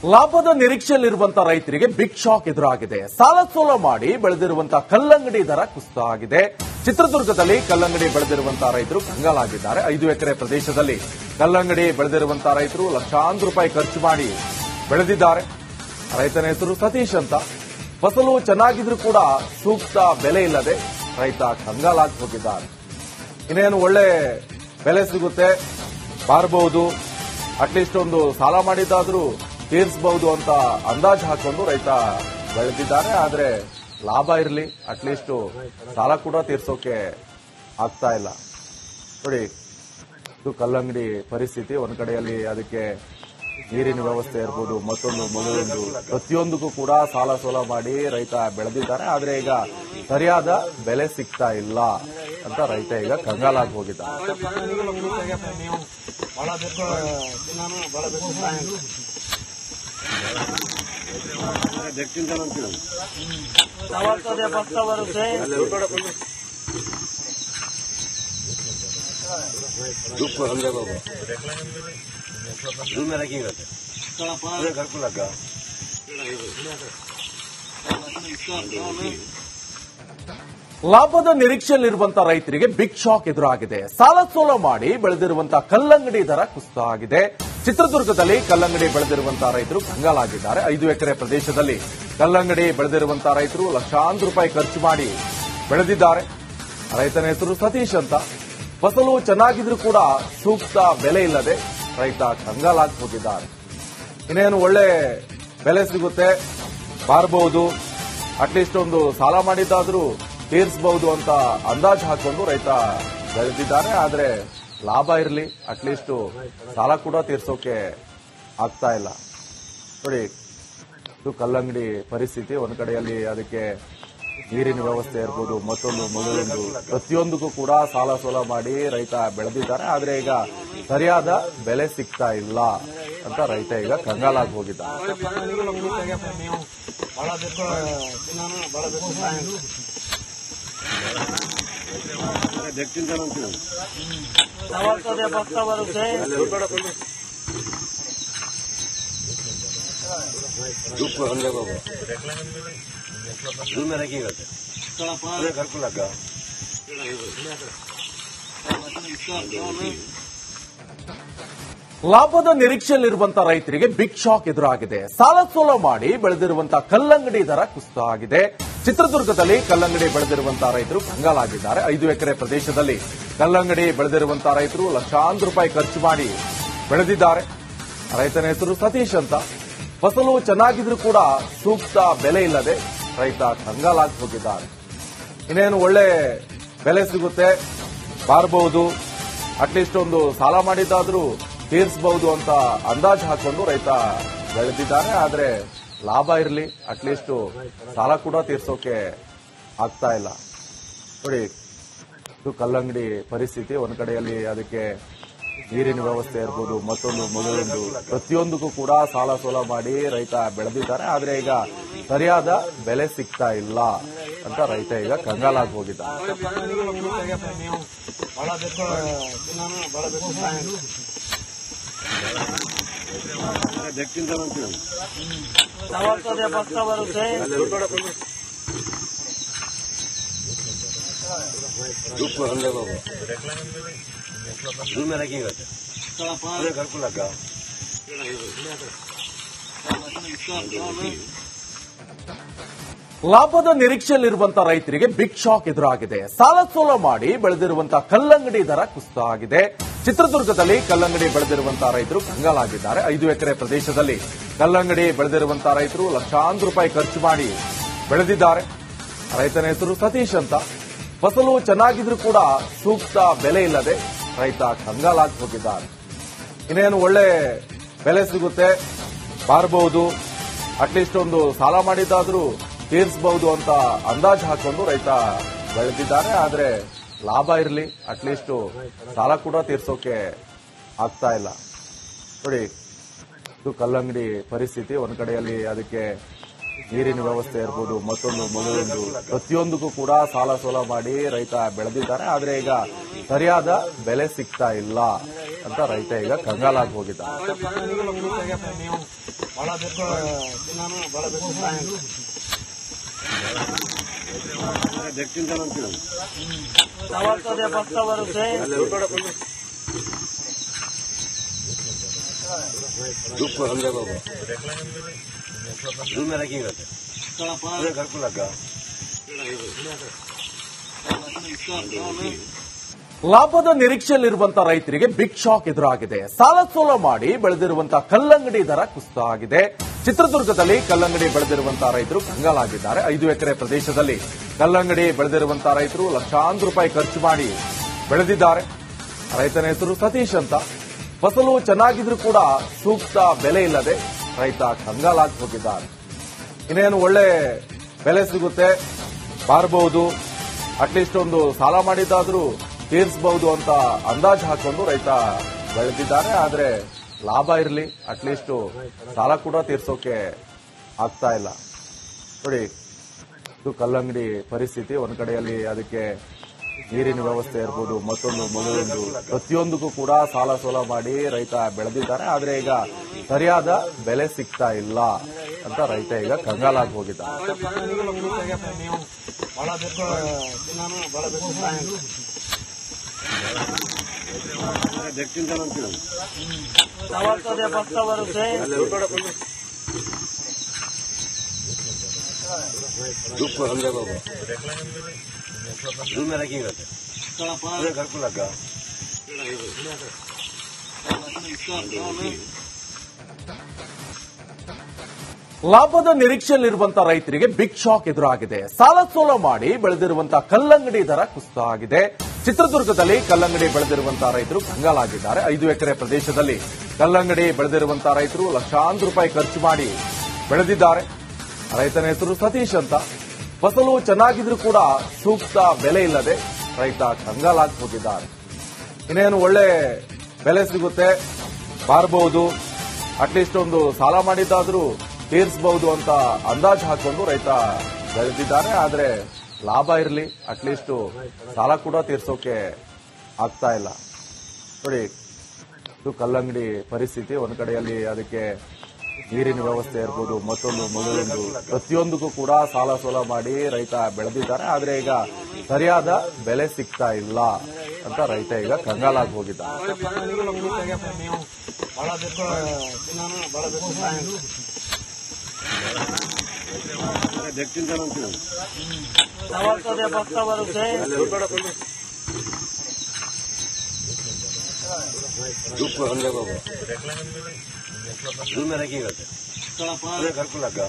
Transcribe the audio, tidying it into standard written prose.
ಲಾಭದ ನಿರೀಕ್ಷೆಯಲ್ಲಿರುವಂತಹ ರೈತರಿಗೆ big shock ಎದುರಾಗಿದೆ. ಸಾಲ ಸೋಲ ಮಾಡಿ ಬೆಳೆದಿರುವಂತಹ ಕಲ್ಲಂಗಡಿ ದರ ಕುಸಿತ ಆಗಿದೆ. ಚಿತ್ರದುರ್ಗದಲ್ಲಿ ಕಲ್ಲಂಗಡಿ ಬೆಳೆದಿರುವಂತಹ ರೈತರು ಕಂಗಾಲಾಗಿದ್ದಾರೆ. 5 ಎಕರೆ ಪ್ರದೇಶದಲ್ಲಿ ಕಲ್ಲಂಗಡಿ ಬೆಳೆದಿರುವಂತಹ ರೈತರು ಲಕ್ಷಾಂತರ ರೂಪಾಯಿ ಖರ್ಚು ಮಾಡಿ ಬೆಳೆದಿದ್ದಾರೆ. ರೈತನ ಹೆಸರು ಸತೀಶ್ ಅಂತ. ಫಸಲು ಚೆನ್ನಾಗಿದ್ರೂ ಕೂಡ ಸೂಕ್ತ ಬೆಲೆ ಇಲ್ಲದೆ ರೈತ ಕಂಗಾಲಾಗಿ ಹೋಗಿದ್ದಾರೆ. ಇನ್ನೇನು ಒಳ್ಳೆ ಬೆಲೆ ಸಿಗುತ್ತೆ, ಮಾರಬಹುದು, ಅಟ್ಲೀಸ್ಟ್ ಒಂದು ಸಾಲ ಮಾಡಿದ್ದಾದ್ರೂ ತೀರಿಸಬಹುದು ಅಂತ ಅಂದಾಜು ಹಾಕೊಂಡು ರೈತ ಬೆಳೆದಿದ್ದಾರೆ. ಆದ್ರೆ ಲಾಭ ಇರಲಿ, ಅಟ್ಲೀಸ್ಟ್ ಸಾಲ ಕೂಡ ತೀರ್ಸೋಕೆ ಆಗ್ತಾ ಇಲ್ಲ. ನೋಡಿ, ಇದು ಕಲ್ಲಂಗಡಿ ಪರಿಸ್ಥಿತಿ. ಒಂದ್ ಕಡೆಯಲ್ಲಿ ಅದಕ್ಕೆ ನೀರಿನ ವ್ಯವಸ್ಥೆ ಇರ್ಬೋದು, ಮತ್ತೊಂದು ಪ್ರತಿಯೊಂದಕ್ಕೂ ಕೂಡ ಸಾಲ ಸೋಲ ಮಾಡಿ ರೈತ ಬೆಳೆದಿದ್ದಾರೆ. ಆದ್ರೆ ಈಗ ಸರಿಯಾದ ಬೆಲೆ ಸಿಗ್ತಾ ಇಲ್ಲ ಅಂತ ರೈತ ಈಗ ಕಂಗಾಲಾಗಿ ಹೋಗಿದ್ದಾರೆ. ಲಾಭದ ನಿರೀಕ್ಷೆಯಲ್ಲಿರುವಂತಹ ರೈತರಿಗೆ ಬಿಗ್ ಶಾಕ್ ಎದುರಾಗಿದೆ. ಸಾಲ ಸೋಲ ಮಾಡಿ ಬೆಳೆದಿರುವಂತಹ ಕಲ್ಲಂಗಡಿ ದರ ಕುಸಿತ ಆಗಿದೆ. ಚಿತ್ರದುರ್ಗದಲ್ಲಿ ಕಲ್ಲಂಗಡಿ ಬೆಳೆದಿರುವಂತಹ ರೈತರು ಕಂಗಾಲಾಗಿದ್ದಾರೆ. 5 ಎಕರೆ ಪ್ರದೇಶದಲ್ಲಿ ಕಲ್ಲಂಗಡಿ ಬೆಳೆದಿರುವಂತಹ ರೈತರು ಲಕ್ಷಾಂತರ ರೂಪಾಯಿ ಖರ್ಚು ಮಾಡಿ ಬೆಳೆದಿದ್ದಾರೆ. ರೈತನ ಹೆಸರು ಸತೀಶ್ ಅಂತ. ಫಸಲು ಚೆನ್ನಾಗಿದ್ರೂ ಕೂಡ ಸೂಕ್ತ ಬೆಲೆ ಇಲ್ಲದೆ ರೈತ ಕಂಗಾಲಾಗಿ ಹೋಗಿದ್ದಾರೆ. ಇನ್ನೇನು ಒಳ್ಳೆ ಬೆಲೆ ಸಿಗುತ್ತೆ, ಮಾರಬಹುದು, ಅಟ್ಲೀಸ್ಟ್ ಒಂದು ಸಾಲ ಮಾಡಿದ್ದಾದ್ರೂ ತೀರಿಸಬಹುದು ಅಂತ ಅಂದಾಜು ಹಾಕೊಂಡು ರೈತ ಬೆಳೆದಿದ್ದಾರೆ. ಆದ್ರೆ ಲಾಭ ಇರಲಿ, ಅಟ್ಲೀಸ್ಟ್ ಸಾಲ ಕೂಡ ತೀರ್ಸೋಕೆ ಆಗ್ತಾ ಇಲ್ಲ. ನೋಡಿ, ಇದು ಕಲ್ಲಂಗಡಿ ಪರಿಸ್ಥಿತಿ. ಒಂದ್ ಕಡೆಯಲ್ಲಿ ಅದಕ್ಕೆ ನೀರಿನ ವ್ಯವಸ್ಥೆ ಇರ್ಬೋದು, ಮತ್ತೊಂದು ಪ್ರತಿಯೊಂದಕ್ಕೂ ಕೂಡ ಸಾಲ ಸೋಲ ಮಾಡಿ ರೈತ ಬೆಳೆದಿದ್ದಾರೆ. ಆದ್ರೆ ಈಗ ಸರಿಯಾದ ಬೆಲೆ ಸಿಗ್ತಾ ಇಲ್ಲ ಅಂತ ರೈತ ಈಗ ಕಂಗಾಲಾಗಿ ಹೋಗಿದ್ದಾರೆ. ಲಾಭದ ನಿರೀಕ್ಷೆಯಲ್ಲಿರುವಂತಹ ರೈತರಿಗೆ ಬಿಗ್ ಶಾಕ್ ಎದುರಾಗಿದೆ. ಸಾಲ ಸೋಲ ಮಾಡಿ ಬೆಳೆದಿರುವಂತಹ ಕಲ್ಲಂಗಡಿ ದರ ಕುಸಿತ ಆಗಿದೆ. ಚಿತ್ರದುರ್ಗದಲ್ಲಿ ಕಲ್ಲಂಗಡಿ ಬೆಳೆದಿರುವಂತಹ ರೈತರು ಕಂಗಾಲಾಗಿದ್ದಾರೆ. 5 ಎಕರೆ ಪ್ರದೇಶದಲ್ಲಿ ಕಲ್ಲಂಗಡಿ ಬೆಳೆದಿರುವಂತಹ ರೈತರು ಲಕ್ಷಾಂತರ ರೂಪಾಯಿ ಖರ್ಚು ಮಾಡಿ ಬೆಳೆದಿದ್ದಾರೆ. ರೈತನ ಹೆಸರು ಸತೀಶ್ ಅಂತ. ಫಸಲು ಚೆನ್ನಾಗಿದ್ರೂ ಕೂಡ ಸೂಕ್ತ ಬೆಲೆ ಇಲ್ಲದೆ ರೈತ ಕಂಗಾಲಾಗಿ ಹೋಗಿದ್ದಾರೆ. ಇನ್ನೇನು ಒಳ್ಳೆ ಬೆಲೆ ಸಿಗುತ್ತೆ, ಮಾರಬಹುದು, ಅಟ್ಲೀಸ್ಟ್ ಒಂದು ಸಾಲ ಮಾಡಿದ್ದಾದ್ರೂ ತೀರಿಸಬಹುದು ಅಂತ ಅಂದಾಜು ಹಾಕೊಂಡು ರೈತ ಬೆಳೆದಿದ್ದಾರೆ. ಆದ್ರೆ ಲಾಭ ಇರಲಿ, ಅಟ್ಲೀಸ್ಟ್ ಸಾಲ ಕೂಡ ತೀರ್ಸೋಕೆ ಆಗ್ತಾ ಇಲ್ಲ. ನೋಡಿ, ಇದು ಕಲ್ಲಂಗಡಿ ಪರಿಸ್ಥಿತಿ. ಒಂದ್ ಕಡೆಯಲ್ಲಿ ಅದಕ್ಕೆ ನೀರಿನ ವ್ಯವಸ್ಥೆ ಇರ್ಬೋದು, ಮತ್ತೊಂದು ಪ್ರತಿಯೊಂದಕ್ಕೂ ಕೂಡ ಸಾಲ ಸೋಲ ಮಾಡಿ ರೈತ ಬೆಳೆದಿದ್ದಾರೆ. ಆದ್ರೆ ಈಗ ಸರಿಯಾದ ಬೆಲೆ ಸಿಗ್ತಾ ಇಲ್ಲ ಅಂತ ರೈತ ಈಗ ಕಂಗಾಲಾಗಿ ಹೋಗಿದ್ದಾರೆ. ಲಾಭದ ನಿರೀಕ್ಷೆಯಲ್ಲಿರುವಂತಹ ರೈತರಿಗೆ ಬಿಗ್ ಶಾಕ್ ಎದುರಾಗಿದೆ. ಸಾಲ ಸೋಲ ಮಾಡಿ ಬೆಳೆದಿರುವಂತಹ ಕಲ್ಲಂಗಡಿ ದರ ಕುಸಿತ ಆಗಿದೆ. ಚಿತ್ರದುರ್ಗದಲ್ಲಿ ಕಲ್ಲಂಗಡಿ ಬೆಳೆದಿರುವಂತಹ ರೈತರು ಕಂಗಾಲಾಗಿದ್ದಾರೆ. 5 ಎಕರೆ ಪ್ರದೇಶದಲ್ಲಿ ಕಲ್ಲಂಗಡಿ ಬೆಳೆದಿರುವಂತಹ ರೈತರು ಲಕ್ಷಾಂತರ ರೂಪಾಯಿ ಖರ್ಚು ಮಾಡಿ ಬೆಳೆದಿದ್ದಾರೆ. ರೈತನ ಹೆಸರು ಸತೀಶ್ ಅಂತ. ಫಸಲು ಚೆನ್ನಾಗಿದ್ರೂ ಕೂಡ ಸೂಕ್ತ ಬೆಲೆ ಇಲ್ಲದೆ ರೈತ ಕಂಗಾಲಾಗಿ ಹೋಗಿದ್ದಾರೆ. ಇನ್ನೇನು ಒಳ್ಳೆ ಬೆಲೆ ಸಿಗುತ್ತೆ, ಮಾರಬಹುದು, ಅಟ್ಲೀಸ್ಟ್ ಒಂದು ಸಾಲ ಮಾಡಿದ್ದಾದ್ರೂ ತೀರಿಸಬಹುದು ಅಂತ ಅಂದಾಜು ಹಾಕೊಂಡು ರೈತ ಬೆಳೆದಿದ್ದಾರೆ. ಆದ್ರೆ ಲಾಭ ಇರಲಿ, ಅಟ್ಲೀಸ್ಟ್ ಸಾಲ ಕೂಡ ತೀರ್ಸೋಕೆ ಆಗ್ತಾ ಇಲ್ಲ. ನೋಡಿ, ಇದು ಕಲ್ಲಂಗಡಿ ಪರಿಸ್ಥಿತಿ. ಒಂದ್ ಕಡೆಯಲ್ಲಿ ಅದಕ್ಕೆ ನೀರಿನ ವ್ಯವಸ್ಥೆ ಇರ್ಬೋದು, ಮತ್ತೊಂದು ಪ್ರತಿಯೊಂದಕ್ಕೂ ಕೂಡ ಸಾಲ ಸೋಲ ಮಾಡಿ ರೈತ ಬೆಳೆದಿದ್ದಾರೆ. ಆದ್ರೆ ಈಗ ಸರಿಯಾದ ಬೆಲೆ ಸಿಗ್ತಾ ಇಲ್ಲ ಅಂತ ರೈತ ಈಗ ಕಂಗಾಲಾಗಿ ಹೋಗಿದ್ದಾರೆ. ಬಹಳ ಬೇಕು ನಾನು ಬಹಳ ಬೇಕು ಯಾವತ್ತದೆ ಭಕ್ತ ಬರುತ್ತೆ धूप को समझा बाबा धूप में रखेंगे घर को लगा ಲಾಭದ ನಿರೀಕ್ಷೆಯಲ್ಲಿರುವಂತಹ ರೈತರಿಗೆ ಬಿಗ್ ಶಾಕ್ ಎದುರಾಗಿದೆ. ಸಾಲ ಸೋಲ ಮಾಡಿ ಬೆಳೆದಿರುವಂತಹ ಕಲ್ಲಂಗಡಿ ದರ ಕುಸಿತ ಆಗಿದೆ. ಚಿತ್ರದುರ್ಗದಲ್ಲಿ ಕಲ್ಲಂಗಡಿ ಬೆಳೆದಿರುವಂತಹ ರೈತರು ಕಂಗಾಲಾಗಿದ್ದಾರೆ. 5 ಎಕರೆ ಪ್ರದೇಶದಲ್ಲಿ ಕಲ್ಲಂಗಡಿ ಬೆಳೆದಿರುವಂತಹ ರೈತರು ಲಕ್ಷಾಂತರ ರೂಪಾಯಿ ಖರ್ಚು ಮಾಡಿ ಬೆಳೆದಿದ್ದಾರೆ. ರೈತನ ಹೆಸರು ಸತೀಶ್ ಅಂತ. ಫಸಲು ಚೆನ್ನಾಗಿದ್ರೂ ಕೂಡ ಸೂಕ್ತ ಬೆಲೆ ಇಲ್ಲದೆ ರೈತ ಕಂಗಾಲಾಗಿ ಹೋಗಿದ್ದಾರೆ. ಇನ್ನೇನು ಒಳ್ಳೆ ಬೆಲೆ ಸಿಗುತ್ತೆ, ಬಾರಬಹುದು, ಅಟ್ಲೀಸ್ಟ್ ಒಂದು ಸಾಲ ಮಾಡಿದ್ದಾದ್ರೂ ತೀರಿಸಬಹುದು ಅಂತ ಅಂದಾಜು ಹಾಕೊಂಡು ರೈತ ಬೆಳೆದಿದ್ದಾರೆ. ಆದ್ರೆ ಲಾಭ ಇರಲಿ, ಅಟ್ಲೀಸ್ಟ್ ಸಾಲ ಕೂಡ ತೀರ್ಸೋಕೆ ಆಗ್ತಾ ಇಲ್ಲ. ನೋಡಿ, ಇದು ಕಲ್ಲಂಗಡಿ ಪರಿಸ್ಥಿತಿ. ಒಂದ್ ಕಡೆಯಲ್ಲಿ ಅದಕ್ಕೆ ನೀರಿನ ವ್ಯವಸ್ಥೆ ಇರ್ಬೋದು, ಮೊದಲೊಂದು ಪ್ರತಿಯೊಂದಕ್ಕೂ ಕೂಡ ಸಾಲ ಸೋಲ ಮಾಡಿ ರೈತ ಬೆಳೆದಿದ್ದಾರೆ. ಆದ್ರೆ ಈಗ ಸರಿಯಾದ ಬೆಲೆ ಸಿಗ್ತಾ ಇಲ್ಲ ಅಂತ ರೈತ ಈಗ ಕಂಗಾಲಾಗಿ ಹೋಗಿದ್ದಾರೆ. ಬಹಳ ಬೇಕು ನಾನು ಬಹಳ ಬೇಕು ಯಾವತ್ತದೆ ಭಕ್ತ ಬರುತ್ತೆ धूप को समझा बाबा धूप में रखेंगे घर को लगा ಲಾಭದ ನಿರೀಕ್ಷೆಯಲ್ಲಿರುವಂತಹ ರೈತರಿಗೆ ಬಿಗ್ ಶಾಕ್ ಎದುರಾಗಿದೆ. ಸಾಲ ಸೋಲ ಮಾಡಿ ಬೆಳೆದಿರುವಂತಹ ಕಲ್ಲಂಗಡಿ ದರ ಕುಸಿತ ಆಗಿದೆ. ಚಿತ್ರದುರ್ಗದಲ್ಲಿ ಕಲ್ಲಂಗಡಿ ಬೆಳೆದಿರುವಂತಹ ರೈತರು ಕಂಗಾಲಾಗಿದ್ದಾರೆ. 5 ಎಕರೆ ಪ್ರದೇಶದಲ್ಲಿ ಕಲ್ಲಂಗಡಿ ಬೆಳೆದಿರುವಂತಹ ರೈತರು ಲಕ್ಷಾಂತರ ರೂಪಾಯಿ ಖರ್ಚು ಮಾಡಿ ಬೆಳೆದಿದ್ದಾರೆ. ರೈತನ ಹೆಸರು ಸತೀಶ್ ಅಂತ. ಫಸಲು ಚೆನ್ನಾಗಿದ್ರೂ ಕೂಡ ಸೂಕ್ತ ಬೆಲೆ ಇಲ್ಲದೆ ರೈತ ಕಂಗಾಲಾಗಿ ಹೋಗಿದ್ದಾರೆ. ಇನ್ನೇನು ಒಳ್ಳೆ ಬೆಲೆ ಸಿಗುತ್ತೆ, ಬಾರಬಹುದು, ಅಟ್ಲೀಸ್ಟ್ ಒಂದು ಸಾಲ ಮಾಡಿದ್ದಾದ್ರೂ ತೀರಿಸಬಹುದು ಅಂತ ಅಂದಾಜು ಹಾಕೊಂಡು ರೈತ ಬೆಳೆದಿದ್ದಾರೆ. ಆದ್ರೆ ಲಾಭ ಇರಲಿ, ಅಟ್ಲೀಸ್ಟ್ ಸಾಲ ಕೂಡ ತೀರ್ಸೋಕೆ ಆಗ್ತಾ ಇಲ್ಲ. ನೋಡಿ, ಇದು ಕಲ್ಲಂಗಡಿ ಪರಿಸ್ಥಿತಿ. ಒಂದ್ ಕಡೆಯಲ್ಲಿ ಅದಕ್ಕೆ ನೀರಿನ ವ್ಯವಸ್ಥೆ ಇರ್ಬೋದು, ಮೊದಲೊಂದು ಪ್ರತಿಯೊಂದಕ್ಕೂ ಕೂಡ ಸಾಲ ಸೋಲ ಮಾಡಿ ರೈತ ಬೆಳೆದಿದ್ದಾರೆ. ಆದ್ರೆ ಈಗ ಸರಿಯಾದ ಬೆಲೆ ಸಿಗ್ತಾ ಇಲ್ಲ ಅಂತ ರೈತ ಈಗ ಕಂಗಾಲಾಗಿ ಹೋಗಿದ್ದಾರೆ. ಬಹಳ ಬೇಕು ನಾನು ಬಹಳ ಬೇಕು ಯಾವತ್ತದೆ ಭಕ್ತ ಬರುತ್ತೆ धूप को समझा बाबा धूप में रखेंगे घर को लगा